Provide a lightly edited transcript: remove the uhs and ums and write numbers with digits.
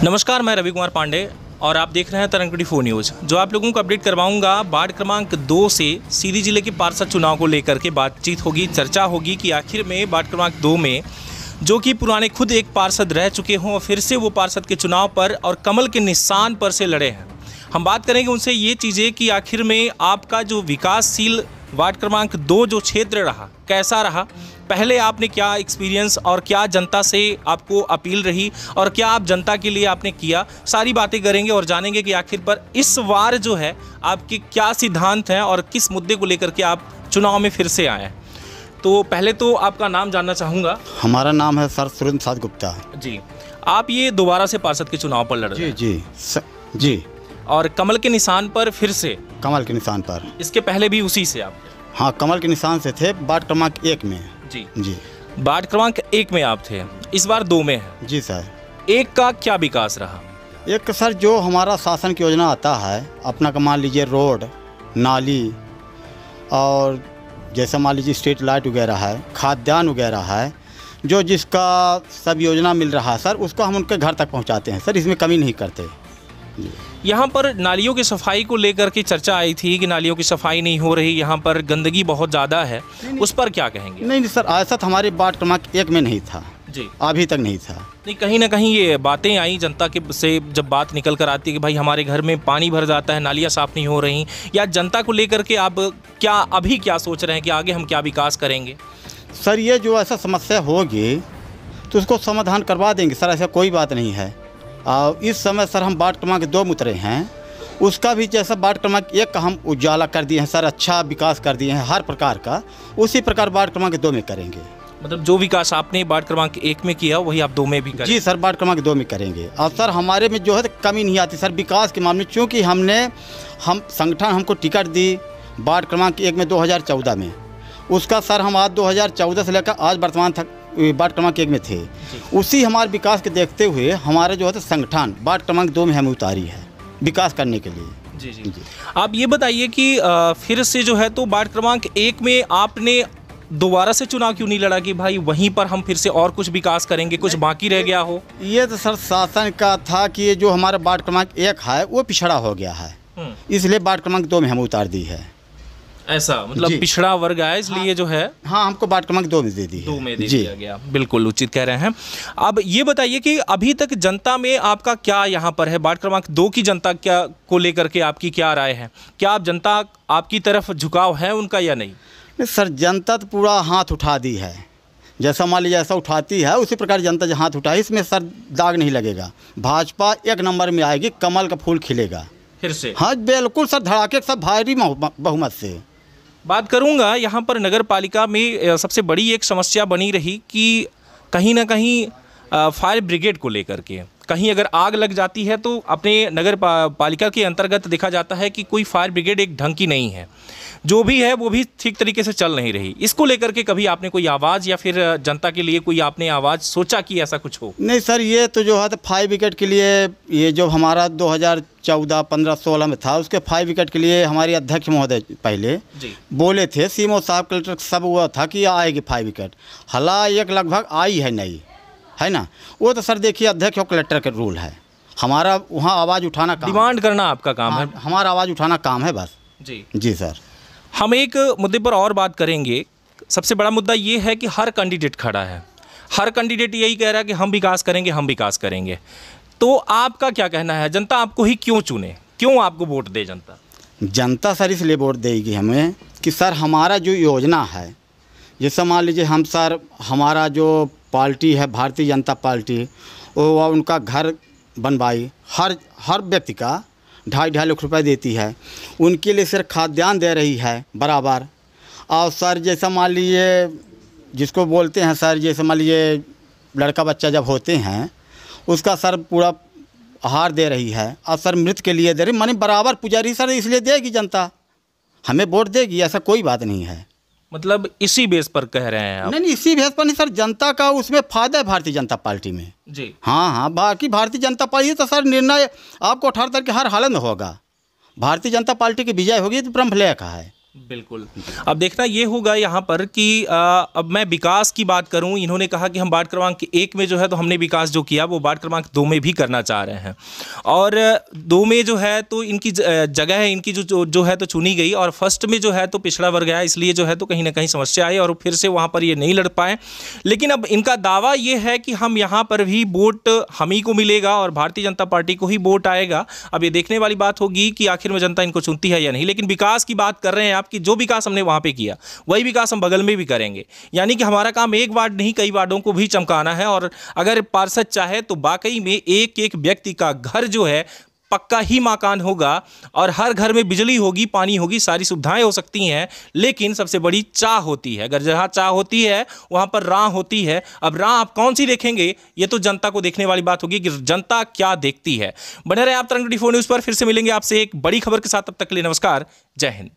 नमस्कार, मैं रवि कुमार पांडे और आप देख रहे हैं तरंग 24 न्यूज़। जो आप लोगों को अपडेट करवाऊंगा वार्ड क्रमांक 2 से सीधी जिले के पार्षद चुनाव को लेकर के बातचीत होगी, चर्चा होगी कि आखिर में वार्ड क्रमांक 2 में जो कि पुराने खुद एक पार्षद रह चुके हों और फिर से वो पार्षद के चुनाव पर और कमल के निशान पर से लड़े हैं। हम बात करेंगे उनसे ये चीज़ें कि आखिर में आपका जो विकासशील वार्ड क्रमांक 2 जो क्षेत्र रहा कैसा रहा, पहले आपने क्या एक्सपीरियंस और क्या जनता से आपको अपील रही और क्या आप जनता के लिए आपने किया, सारी बातें करेंगे और जानेंगे कि आखिर पर इस बार जो है आपके क्या सिद्धांत हैं और किस मुद्दे को लेकर के आप चुनाव में फिर से आए हैं। तो पहले तो आपका नाम जानना चाहूँगा। हमारा नाम है सर सुरेंद्र प्रसाद गुप्ता जी। आप ये दोबारा से पार्षद के चुनाव पर लड़ रहे हैं? जी। और कमल के निशान पर फिर से? कमल के निशान पर। इसके पहले भी उसी से आप? हाँ, कमल के निशान से थे वार्ड क्रमांक 1 में। जी। वार्ड क्रमांक 1 में आप थे, इस बार 2 में है। जी सर। 1 का क्या विकास रहा? एक सर जो हमारा शासन की योजना आता है अपना का मान लीजिए रोड, नाली और जैसे मान लीजिए स्ट्रीट लाइट वगैरह है, खाद्यान्न वगैरह है, जो जिसका सब योजना मिल रहा है सर उसको हम उनके घर तक पहुंचाते हैं सर, इसमें कमी नहीं करते। यहाँ पर नालियों की सफाई को लेकर के चर्चा आई थी कि नालियों की सफाई नहीं हो रही, यहाँ पर गंदगी बहुत ज़्यादा है, उस पर क्या कहेंगे? नहीं सर, ऐसा तो हमारे वार्ड क्रमांक 1 में नहीं था जी, अभी तक नहीं था। नहीं, कहीं ना कहीं ये बातें आई जनता के से, जब बात निकल कर आती है कि भाई हमारे घर में पानी भर जाता है, नालियाँ साफ़ नहीं हो रही, या जनता को लेकर के आप अभी क्या सोच रहे हैं कि आगे हम क्या विकास करेंगे? सर ये जो ऐसा समस्या होगी तो उसको समाधान करवा देंगे सर, ऐसा कोई बात नहीं है। इस समय सर हम वार्ड क्रमांक 2 में उतरे हैं, उसका भी जैसा वार्ड क्रमांक 1 का हम उजाला कर दिए हैं सर, अच्छा विकास कर दिए हैं हर प्रकार का, उसी प्रकार वार्ड क्रमांक 2 में करेंगे। मतलब जो विकास आपने वार्ड क्रमांक 1 में किया वही आप 2 में भी करेंगे? जी सर, वार्ड क्रमांक 2 में करेंगे। और सर हमारे में जो है कमी नहीं आती सर विकास के मामले, चूँकि हम संगठन हमको टिकट दी वार्ड क्रमांक 1 में 2014 में, उसका सर हम आज 2014 से लेकर आज वर्तमान तक वार्ड क्रमांक 1 में थे। उसी हमारे विकास के देखते हुए हमारे जो है संगठन वार्ड क्रमांक 2 में हमें उतारी है विकास करने के लिए। जी। आप ये बताइए कि फिर से जो है तो वार्ड क्रमांक 1 में आपने दोबारा से चुनाव क्यों नहीं लड़ा कि भाई वहीं पर हम फिर से और कुछ विकास करेंगे, कुछ बाकी रह गया हो? ये तो सर शासन का था कि ये जो हमारा वार्ड क्रमांक 1 है वो पिछड़ा हो गया है, इसलिए वार्ड क्रमांक 2 में हम उतार दी है। ऐसा मतलब पिछड़ा वर्ग है इसलिए जो है हमको वार्ड क्रमांक 2 में दे दी है। 2 में दे दिया गया, बिल्कुल उचित कह रहे हैं। अब ये बताइए कि अभी तक जनता में आपका क्या यहाँ पर है, वार्ड क्रमांक 2 की जनता क्या को लेकर के आपकी क्या राय है? क्या आप जनता आपकी तरफ झुकाव है उनका या नहीं? सर जनता तो पूरा हाथ उठा दी है, जैसा मान लीजिए ऐसा उठाती है उसी प्रकार जनता जो हाथ उठाए, इसमें सर दाग नहीं लगेगा। भाजपा 1 नंबर में आएगी, कमल का फूल खिलेगा फिर से। हाँ बिल्कुल सर, धड़ाके सब भारी बहुमत से। बात करूंगा यहाँ पर नगर पालिका में सबसे बड़ी एक समस्या बनी रही कि कहीं ना कहीं फायर ब्रिगेड को लेकर के कहीं अगर आग लग जाती है तो अपने नगर पालिका के अंतर्गत देखा जाता है कि कोई फायर ब्रिगेड एक ढंग की नहीं है, जो भी है वो भी ठीक तरीके से चल नहीं रही। इसको लेकर के कभी आपने कोई आवाज़ या फिर जनता के लिए कोई आपने आवाज़ सोचा कि ऐसा कुछ हो? नहीं सर, ये तो जो है तो फायर ब्रिगेड के लिए ये जो हमारा 2014, 15, 16 में था, उसके फायर ब्रिगेड के लिए हमारे अध्यक्ष महोदय पहले बोले थे, सीएमओ साहब कलेक्टर सब हुआ था कि आएगी फायर ब्रिगेड, हला एक लगभग आई है नहीं है ना। वो तो सर देखिए अध्यक्ष और कलेक्टर का रूल है, हमारा वहाँ आवाज़ उठाना काम, डिमांड करना आपका काम है, हमारा आवाज़ उठाना काम है बस। जी सर। हम एक मुद्दे पर और बात करेंगे। सबसे बड़ा मुद्दा ये है कि हर कैंडिडेट खड़ा है, हर कैंडिडेट यही कह रहा है कि हम विकास करेंगे, हम विकास करेंगे। तो आपका क्या कहना है, जनता आपको ही क्यों चुने, क्यों आपको वोट दे जनता? जनता सर इसलिए वोट देगी हमें कि सर हमारा जो योजना है, जैसे मान लीजिए हम सर हमारा जो पार्टी है भारतीय जनता पार्टी, वो उनका घर बनवाई, हर व्यक्ति का 2.5 लाख रुपए देती है, उनके लिए सर खाद्यान्न दे रही है बराबर। और सर जैसा मान लीजिए जिसको बोलते हैं सर, जैसे मान लीजिए लड़का बच्चा जब होते हैं उसका सर पूरा आहार दे रही है, और सर मृत के लिए दे रही, माने बराबर पुजारी सर, इसलिए देगी जनता, हमें वोट देगी, ऐसा कोई बात नहीं है। मतलब इसी बेस पर कह रहे हैं आप? नहीं, इसी बेस पर नहीं सर, जनता का उसमें फ़ायदा है भारतीय जनता पार्टी में जी। हाँ, बाकी भारतीय जनता पार्टी तो सर निर्णय आपको 18 तारीख के हर हालत में होगा, भारतीय जनता पार्टी की विजय होगी तो ब्रह्मलय का है। बिल्कुल। अब देखना ये होगा यहाँ पर कि अब मैं विकास की बात करूँ, इन्होंने कहा कि हम वार्ड क्रमांक 1 में जो है तो हमने विकास जो किया वो वार्ड क्रमांक 2 में भी करना चाह रहे हैं, और 2 में जो है तो इनकी जगह है, इनकी जो है तो चुनी गई, और फर्स्ट में जो है तो पिछड़ा वर्ग है, इसलिए जो है तो कहीं ना कहीं समस्या आई और फिर से वहाँ पर ये नहीं लड़ पाए। लेकिन अब इनका दावा ये है कि हम यहाँ पर भी वोट हम ही को मिलेगा और भारतीय जनता पार्टी को ही वोट आएगा। अब ये देखने वाली बात होगी कि आखिर में जनता इनको चुनती है या नहीं। लेकिन विकास की बात कर रहे हैं कि जो विकास हमने वहां पे किया वही विकास हम बगल में भी करेंगे, यानी कि हमारा काम एक वार्ड नहीं कई वार्डों को भी चमकाना है। और अगर पार्षद चाहे तो वाकई में एक एक व्यक्ति का घर जो है पक्का ही मकान होगा और हर घर में बिजली होगी, पानी होगी, सारी सुविधाएं हो सकती हैं। लेकिन सबसे बड़ी चाह होती है, अगर जहां चाह होती है वहां पर राह होती है। अब राह आप कौन सी देखेंगे ये तो जनता को देखने वाली बात होगी कि जनता क्या देखती है। बने रहे आप तरंग 24 न्यूज़ पर, फिर से मिलेंगे आपसे एक बड़ी खबर के साथ। तब तक के लिए नमस्कार, जय हिंद।